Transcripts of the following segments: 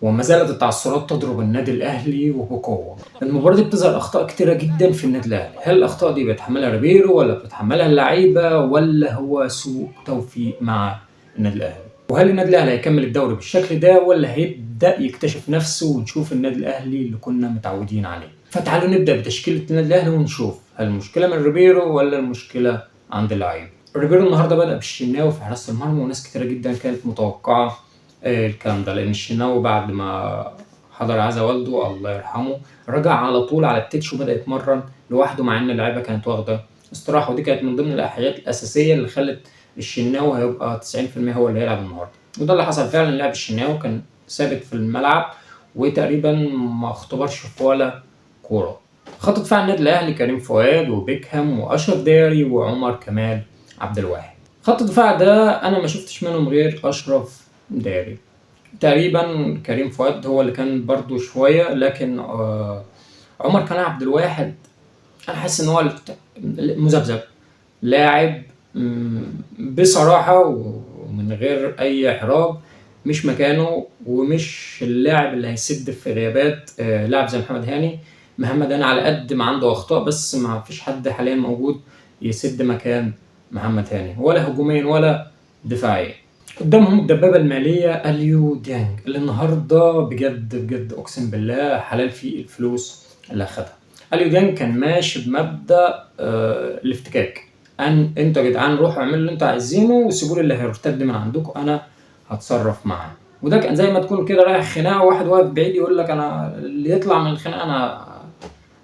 وما زالت التعثرات تضرب النادي الأهلي وبقوة. المباراة دي بتظهر أخطاء كتيرة جدًا في النادي الأهلي، هل الأخطاء دي بيتحملها ريبيرو والّا بتتحملها اللعيبة والّا هو سوء توفيق مع النادي الأهلي؟ وهل النادي الأهلي هيكمل الدوري بالشكل ده والّا هيبدأ يكتشف نفسه ونشوف النادي الأهلي اللي كنا متعودين عليه؟ فتعالوا نبدأ بتشكيلة النادي الأهلي ونشوف هل المشكلة من ريبيرو والّا المشكلة عند اللعيبة؟ ريبيرو النهارده بدأ بالشناوي في حراسة المرمى وناس كتيرة جدًا كانت متوقعة الكلام ده، لإن الشناوي بعد ما حضر عزا والده الله يرحمه، رجع على طول على التتش وبدأ يتمرّن لوحده مع إن اللعيبة كانت واخدة استراحة، ودي كانت من ضمن الحاجات الأساسية اللي خلّت الشناوي هيبقى 90% هو اللي هيلعب النهارده، وده اللي حصل فعلًا. لعب الشناوي كان ثابت في الملعب وتقريبًا ما اختبرش في ولا كورة. خط دفاع النادي الأهلي كريم فؤاد وبيكهام وأشرف داري وعمر كمال عبد الواحد. خط الدفاع ده أنا ما شُفتش منهم غير أشرف داري. تقريبًا كريم فؤاد هو اللي كان برضه شوية، لكن عمر كمال عبد الواحد أنا حاسس إن هو مذبذب، لاعب بصراحة ومن غير أي إحراج مش مكانه، ومش اللاعب اللي هيسد في غيابات لاعب زي محمد هاني. محمد هاني على قد ما عنده أخطاء بس ما فيش حد حاليًا موجود يسد مكان محمد هاني، ولا هجوميًا ولا دفاعيًا. قدامهم الدبابة المالية أليو ديانج اللي النهارده بجد أقسم بالله حلال فيه الفلوس اللي أخدها. أليو ديانج كان ماشي بمبدأ الافتكاك، انتوا يا جدعان روحوا اعملوا اللي انتوا عايزينه وسيبوا لي اللي هيرتد من عندكم انا هتصرف معاه. وده كان زي ما تكون كده رايح خناقه واحد واقف بعيد يقول لك انا اللي يطلع من الخناقه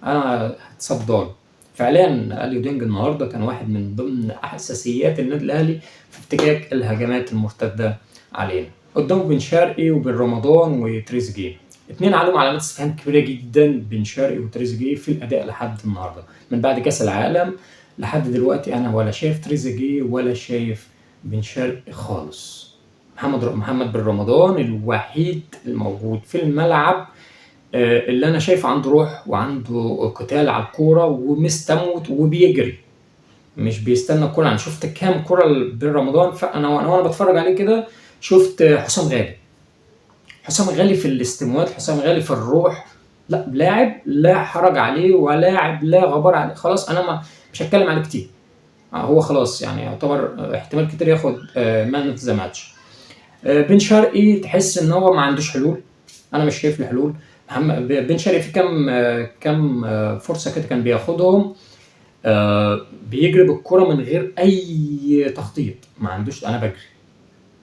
انا هتصدى له. فعليا اليو ديانج النهارده كان واحد من ضمن اساسيات النادي الاهلي في افتكاك الهجمات المرتده علينا. قدامه بن شرقي وبن رمضان وتريزيجيه، اتنين عليهم علامات استفهام كبيره جدا بن شرقي وتريزيجيه في الاداء لحد النهارده. من بعد كاس العالم لحد دلوقتي انا ولا شايف تريزيجيه ولا شايف بن شرقي خالص. محمد بن رمضان الوحيد الموجود في الملعب اللي انا شايف عنده روح وعنده قتال على الكوره ومستموت وبيجري مش بيستنى الكوره. انا شفت كام كوره بين رمضان فانا وانا بتفرج عليه كده شفت حسام غالي في الاستموات، حسام غالي في الروح. لا لاعب لا حرج عليه ولاعب لا غبار عليه. خلاص انا مش هتكلم عليه كتير، هو خلاص يعني يعتبر احتمال كتير ياخد مان اوف ذا ماتش. بن شرقي تحس ان هو ما عندوش حلول، انا مش شايف له حلول. بن شرقي في كم فرصه كده كان بياخدهم بيجري بالكرة من غير اي تخطيط، ما عندوش انا بجري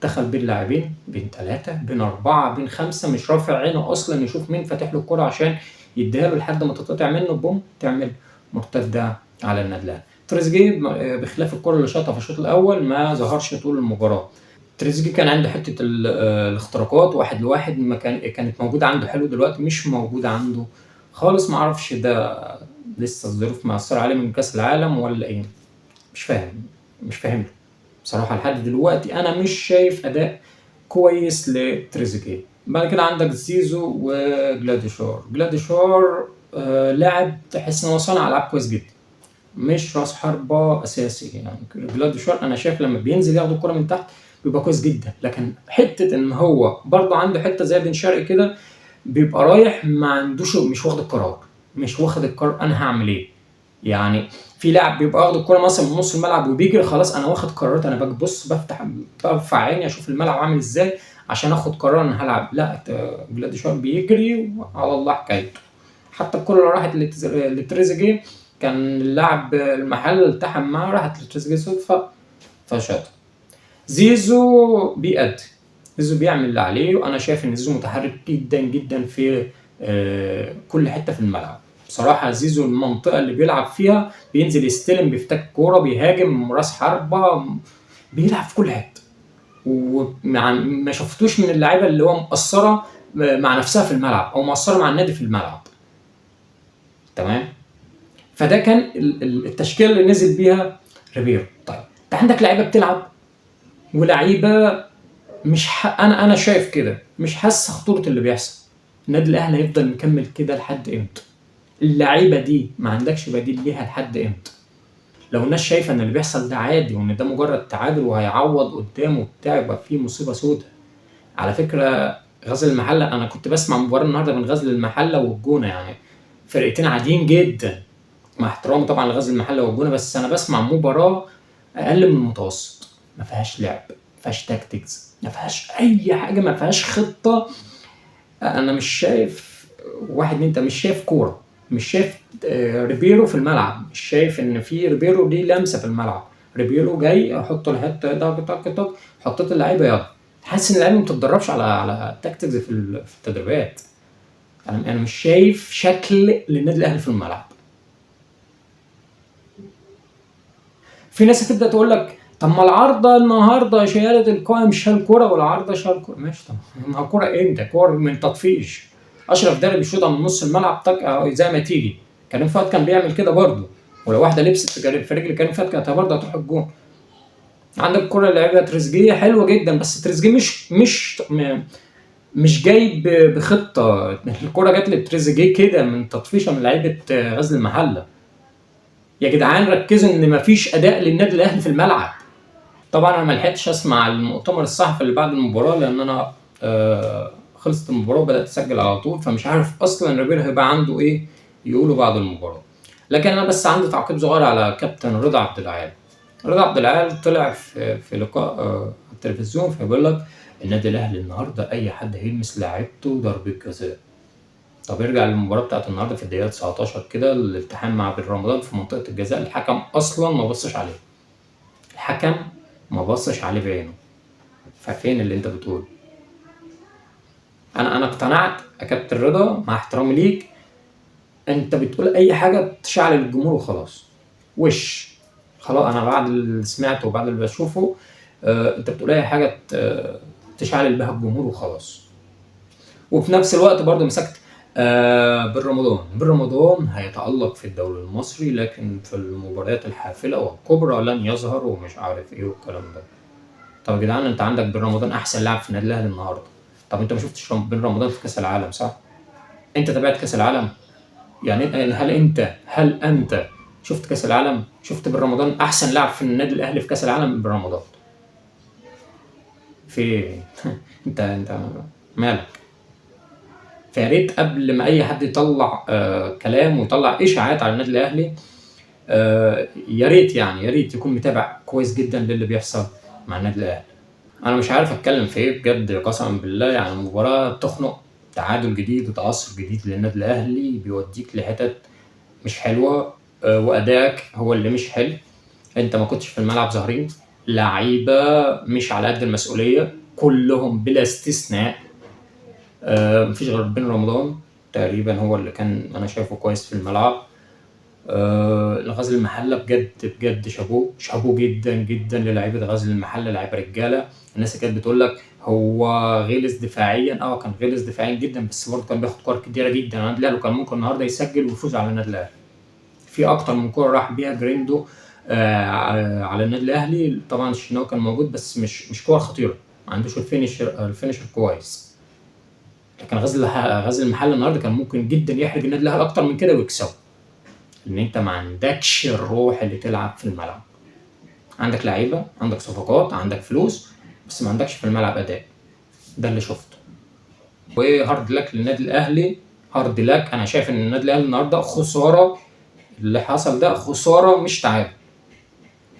دخل بين لاعبين بين 3 بين 4 بين 5 مش رافع عينه اصلا يشوف مين فاتح له الكرة عشان يديها له لحد ما تتقطع منه بوم تعمل مرتدة على النادي الاهلي. تريزيجيه بخلاف الكرة اللي شاطها في الشوط الاول ما ظهرش طول المباراة. تريزيجيه كان عنده حته الاختراقات واحد لواحد ما كانت موجوده عنده حلو، دلوقتي مش موجوده عنده خالص. ما اعرفش ده لسه الظروف مأثرة عليه من كاس العالم ولا ايه، مش فاهم بصراحه لحد دلوقتي انا مش شايف اداء كويس لتريزيجيه. بعد كده عندك زيزو جلاديشور لاعب تحس ان هو صانع العاب كويس جدا، مش راس حربة اساسي. يعني جلاديشور انا شايف لما بينزل ياخد الكرة من تحت بيبقى كويس جدا، لكن حتة ان هو برضه عنده حتة زي بن شرقي كده بيبقى رايح ما عندوش، مش واخد القرار انا هعمل ايه. يعني في لاعب بيبقى واخد الكرة مثلا من نص الملعب وبيجري خلاص انا واخد قرارات، انا ببص برفع عيني اشوف الملعب عامل ازاي عشان اخد قرار انا هلعب. لا جلاديشور بيجري وعلى الله حكايته. حتى الكرة اللي راحت لتريزيجيه كان اللاعب المحل التحم معاه راحت لتريزيجيه صدفة فشاطها. زيزو بيأدي، زيزو بيعمل اللي عليه، وانا شايف ان زيزو متحرك جدا في كل حته في الملعب. بصراحه زيزو المنطقه اللي بيلعب فيها بينزل يستلم بيفتك كوره بيهاجم راس حربه بيلعب في كل حته، وما شفتوش من اللعيبه اللي هو مقصره مع نفسها في الملعب او مقصره مع النادي في الملعب. تمام. فده كان التشكيله اللي نزل بيها ريبيرو. طيب انت عندك لعيبه بتلعب ولعيبه مش انا شايف كده مش حاسه خطوره اللي بيحصل. النادي الاهلي هيفضل مكمل كده لحد امتى؟ اللعيبه دي ما عندكش بديل ليها لحد امتى؟ لو الناس شايفه ان اللي بيحصل ده عادي وان ده مجرد تعادل وهيعوض قدامه وبتاع يبقى فيه مصيبه سودة. على فكره غزل المحله، انا كنت بسمع مباراه النهارده من غزل المحله والجونه، يعني فرقتين عاديين جدا، مع احترامي طبعا لغزل المحله والجونه، بس انا بسمع مباراه اقل من المتوسط، ما فيهاش لعب، ما فيهاش تاكتكس، ما فيهاش اي حاجه، ما فيهاش خطه. انا مش شايف واحد اتنين مش شايف كوره، مش شايف ريبيرو في الملعب، مش شايف ان في ريبيرو ليه لمسه في الملعب. ريبيرو جاي احط الحته طق طق طق، حطيت اللعيبه يلا. حاسس ان اللعيبه ما بتتدربش على التاكتكس في التدريبات. انا مش شايف شكل للنادي الاهلي في الملعب. في ناس هتبدا تقول لك طب ما العارضه النهارده شالت القائم، شال كوره والعارضه شال كوره، ماشي. طب ما كوره امتى؟ كوره من تطفيش. اشرف داري بيشوطها من نص الملعب طق زي ما تيجي. كريم فؤاد كان بيعمل كده برضه، ولو واحده لبست في رجل كريم فؤاد كانت برضه هتروح الجون. عندك الكوره اللي لعبها تريزيجيه حلوه جدا، بس تريزيجيه مش جاي بخطه. الكوره جت لتريزيجيه كده من تطفيشه من لعيبه غزل المحله. يا جدعان ركزوا ان مفيش اداء للنادي الاهلي في الملعب. طبعا انا ما لحقتش اسمع المؤتمر الصحفي اللي بعد المباراه، لان انا خلصت المباراه وبدات اسجل على طول، فمش عارف اصلا ريبير هيبقى عنده ايه يقوله بعد المباراه. لكن انا بس عندي تعقيب صغير على كابتن رضا عبد العال. رضا عبد العال طلع في لقاء على التلفزيون، فبيقول لك النادي الاهلي النهارده اي حد هيلمس لاعيبته ضربه جزاء. طب ارجع للمباراه بتاعت النهارده في الدقيقه 19 كده، الالتحام مع بن رمضان في منطقه الجزاء، الحكم اصلا ما بصش عليه. الحكم ما بصش عليه بعينه. ففين اللي انت بتقوله؟ انا اقتنعت يا كابتن رضا، مع احترامي ليك، انت بتقول اي حاجه تشعل الجمهور وخلاص. خلاص انا بعد اللي سمعته وبعد اللي بشوفه، انت بتقول اي حاجه تشعل بها الجمهور وخلاص. وفي نفس الوقت برضه مسكت بن رمضان هيتألق في الدوري المصري، لكن في المباريات الحافلة والكبرى لن يظهر ومش عارف ايه والكلام ده. طب يا جدعان انت عندك بن رمضان احسن لاعب في النادي الاهلي النهارده. طب انت ما شفتش بن رمضان في كاس العالم صح؟ انت تابعت كاس العالم؟ يعني هل انت شفت كاس العالم؟ شفت بن رمضان احسن لاعب في النادي الاهلي في كاس العالم بن رمضان؟ في انت مالك؟ فيا ريت قبل ما اي حد يطلع كلام ويطلع اشاعات على النادي الاهلي، يا ريت يكون متابع كويس جدا للي بيحصل مع النادي الاهلي. انا مش عارف اتكلم في ايه بجد قسما بالله، يعني مباراه تخنق، تعادل جديد وتعثر جديد للنادي الاهلي بيوديك لحتت مش حلوه، وادائك هو اللي مش حلو. انت ما كنتش في الملعب ظاهرين، لعيبه مش على قد المسؤوليه كلهم بلا استثناء. مفيش غير بن رمضان تقريبا هو اللي كان انا شايفه كويس في الملعب. غزل المحله بجد شابوه جدا جدا للاعيبه غزل المحله، لعيبه رجاله. الناس اللي كانت بتقول لك هو غلس دفاعيا، كان غلس دفاعيا جدا، بس برضه كان بياخد كور كتيره جدا. النادي الاهلي كان ممكن النهارده يسجل ويفوز على النادي الاهلي. في اكتر من كوره راح بيها جريندو على النادي الاهلي. طبعا الشناوي كان موجود بس مش كور خطيره، ما عندوش الفينشر كويس. لكن غزل المحله النهارده كان ممكن جدا يحرج النادي الاهلي اكتر من كده ويكسبه، ان انت ما عندكش الروح اللي تلعب في الملعب. عندك لعيبه، عندك صفقات، عندك فلوس، بس ما عندكش في الملعب اداء. ده اللي شفته. وهارد لك للنادي الاهلي، هارد لك. انا شايف ان النادي الاهلي النهارده خساره، اللي حصل ده خساره مش تعادل،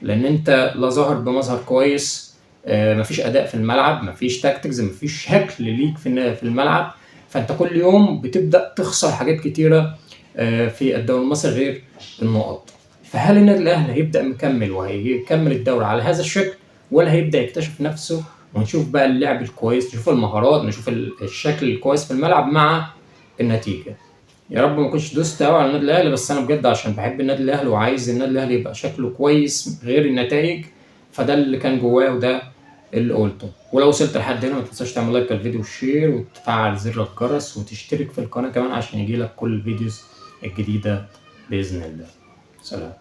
لان انت لا ظاهر بمظهر كويس، مفيش اداء في الملعب، مفيش تاكتكس، مفيش شكل ليك في الملعب. فانت كل يوم بتبدا تخسر حاجات كتيره في الدوري المصري غير النقط. فهل النادي الاهلي هيبدا مكمل وهيكمل الدوري على هذا الشكل، ولا هيبدا يكتشف نفسه ونشوف بقى اللعب الكويس، نشوف المهارات، نشوف الشكل الكويس في الملعب مع النتيجه؟ يا رب ما كنتش دوست قوي على النادي الاهلي، بس انا بجد عشان بحب النادي الاهلي وعايز النادي الاهلي يبقى شكله كويس غير النتائج، فده اللي كان جواه وده اللي قلته. ولو وصلت لحد هنا ما تنساش تعمل لايك للفيديو وشير وتفعل زر الجرس وتشترك في القناه كمان عشان يجيلك كل الفيديوز الجديده باذن الله. سلام.